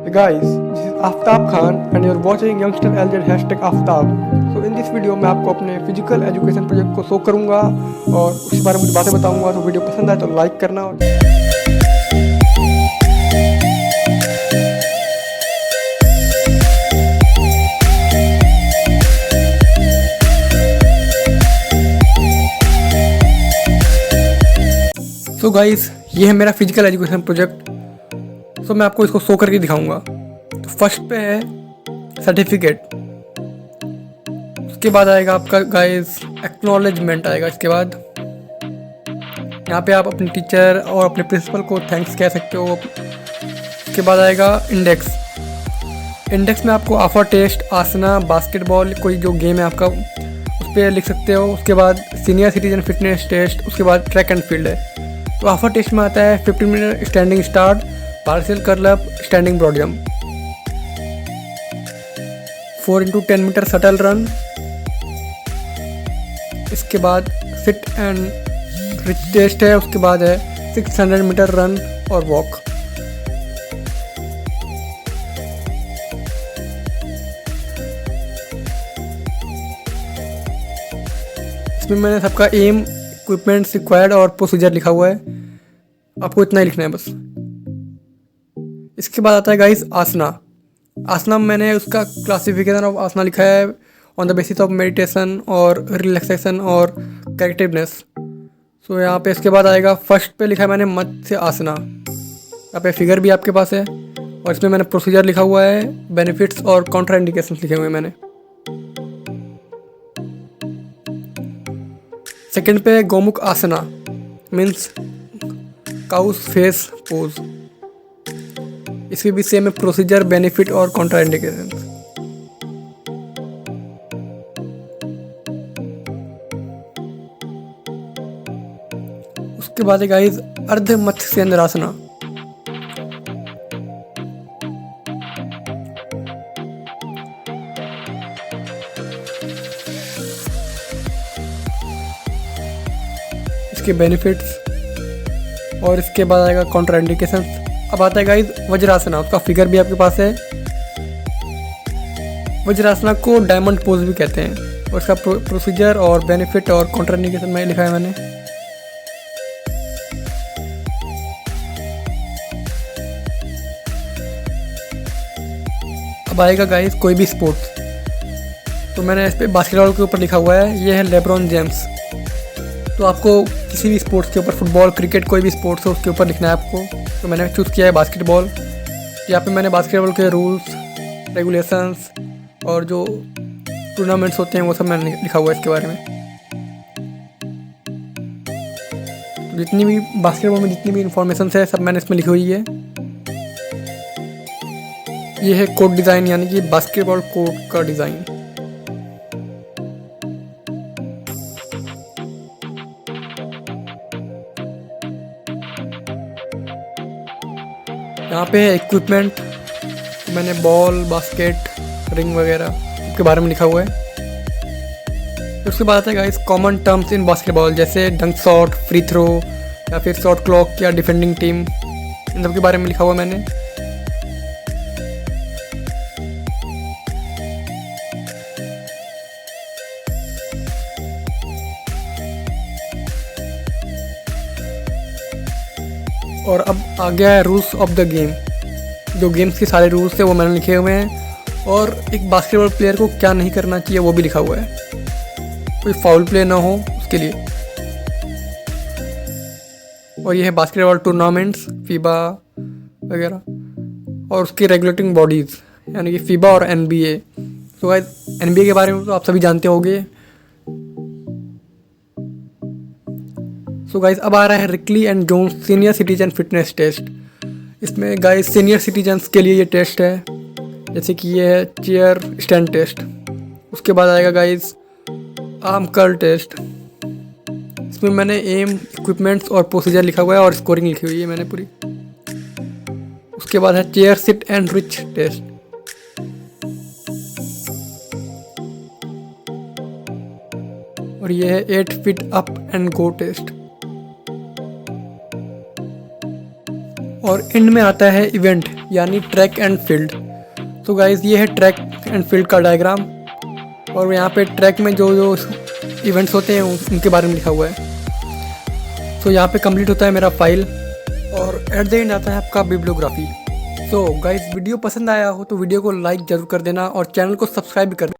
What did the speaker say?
Hey guys, this is Aftab Khan and you're watching youngster LZ #Aftab. So in this video मैं आपको अपने physical education project को show करूंगा और उसके बारे में कुछ बातें बताऊंगा। तो वीडियो पसंद आए तो लाइक करना। सो गाइस, ये है मेरा फिजिकल एजुकेशन प्रोजेक्ट। सो मैं आपको इसको शो करके दिखाऊंगा। तो फर्स्ट पे है सर्टिफिकेट, उसके बाद आएगा आपका गाइस एक्नॉलेजमेंट आएगा। इसके बाद यहाँ पे आप अपने टीचर और अपने प्रिंसिपल को थैंक्स कह सकते हो। उसके बाद आएगा इंडेक्स। इंडेक्स में आपको आफर टेस्ट, आसना, बास्केटबॉल, कोई जो गेम है आपका उस पर लिख सकते हो। उसके बाद सीनियर सिटीजन फिटनेस टेस्ट, उसके बाद ट्रैक एंड फील्ड है। तो आफर टेस्ट में आता है 15 मिनट standing start, partial curl up, standing broad jump, 4x10 meter shuttle run. इसके बाद सिट एंड रिच टेस्ट है। उसके बाद है 600 मीटर रन और वॉक। इसमें मैंने सबका एम, इक्विपमेंट्स रिक्वायर्ड और प्रोसीजर लिखा हुआ है। आपको इतना ही लिखना है बस। इसके बाद आता है गाइस आसना। आसना मैंने उसका क्लासिफिकेशन ऑफ आसना लिखा है on the basis of meditation और रिलैक्सेशन और करेक्टिवनेस। सो यहाँ पे इसके बाद आएगा फर्स्ट पे लिखा है मैंने मत्स्य आसना। यहाँ पे फिगर भी आपके पास है और इसमें मैंने प्रोसीजर लिखा हुआ है, बेनिफिट्स और कॉन्ट्रा इंडिकेशंस लिखे हुए हैं मैंने। सेकंड पे गोमुख आसना, मीन्स काउस फेस पोज। इसमें भी सेम है प्रोसीजर, बेनिफिट और कॉन्ट्रा इंडिकेशन। उसके बाद है गाइस अर्ध मत्स्येंद्रासना। इसके बेनिफिट्स और इसके बाद आएगा कॉन्ट्रा इंडिकेशन। अब आता है गाइस वज्रासना, उसका फिगर भी आपके पास है। वज्रासना को डायमंड पोज भी कहते हैं और इसका प्रोसीजर और बेनिफिट और कॉन्ट्रा इंडिकेशन में लिखा है मैंने। अब आएगा गाइस कोई भी स्पोर्ट्स। तो मैंने इस पर बास्केटबॉल के ऊपर लिखा हुआ है, ये है लेब्रॉन जेम्स। तो आपको किसी भी स्पोर्ट्स के ऊपर, फुटबॉल, क्रिकेट, कोई भी स्पोर्ट्स हो उसके ऊपर लिखना है आपको। तो मैंने चूज़ किया है बास्केटबॉल। यहाँ पे मैंने बास्केटबॉल के रूल्स, रेगुलेशंस और जो टूर्नामेंट्स होते हैं वो सब मैंने लिखा हुआ है इसके बारे में। तो जितनी भी बास्केटबॉल में जितनी भी इंफॉर्मेशन है सब मैंने इसमें लिखी हुई है। ये है कोड डिज़ाइन, यानी कि बास्केटबॉल कोड का डिज़ाइन। यहाँ पे है इक्विपमेंट। तो मैंने बॉल, बास्केट, रिंग वगैरह के बारे में लिखा हुआ है। तो उसके बाद आता है guys common terms in basketball, जैसे डंक शॉट, फ्री थ्रो या फिर शॉट क्लॉक या डिफेंडिंग टीम, इन सब के बारे में लिखा हुआ है मैंने। और अब आ गया है रूल्स ऑफ द गेम। जो गेम्स के सारे रूल्स थे वो मैंने लिखे हुए हैं और एक बास्केटबॉल प्लेयर को क्या नहीं करना चाहिए वो भी लिखा हुआ है। कोई फाउल प्ले ना हो उसके लिए। और ये है बास्केटबॉल टूर्नामेंट्स, फीबा वगैरह और उसकी रेगुलेटिंग बॉडीज़, यानी कि फीबा और NBA। तो गाइस NBA के बारे में तो आप सभी जानते होंगे। सो गाइस अब आ रहा है Rikli and Jones senior citizen fitness test. इसमें गाइस सीनियर सिटीजन्स के लिए ये टेस्ट है, जैसे कि ये है चेयर स्टैंड टेस्ट। उसके बाद आएगा गाइस आर्म कर्ल टेस्ट। इसमें मैंने एम, इक्विपमेंट्स और प्रोसीजर लिखा हुआ है और स्कोरिंग लिखी हुई है मैंने पूरी। उसके बाद है chair sit and reach test. और ये है 8 feet up and go test. और एंड में आता है इवेंट यानी ट्रैक एंड फील्ड। तो गाइज़ ये है ट्रैक एंड फील्ड का डायग्राम, और यहाँ पे ट्रैक में जो जो इवेंट्स होते हैं उनके बारे में लिखा हुआ है। तो यहाँ पे कंप्लीट होता है मेरा फाइल, और एट द एंड आता है आपका बिब्लियोग्राफी। तो गाइज़ वीडियो पसंद आया हो तो वीडियो को लाइक ज़रूर कर देना और चैनल को सब्सक्राइब कर देना।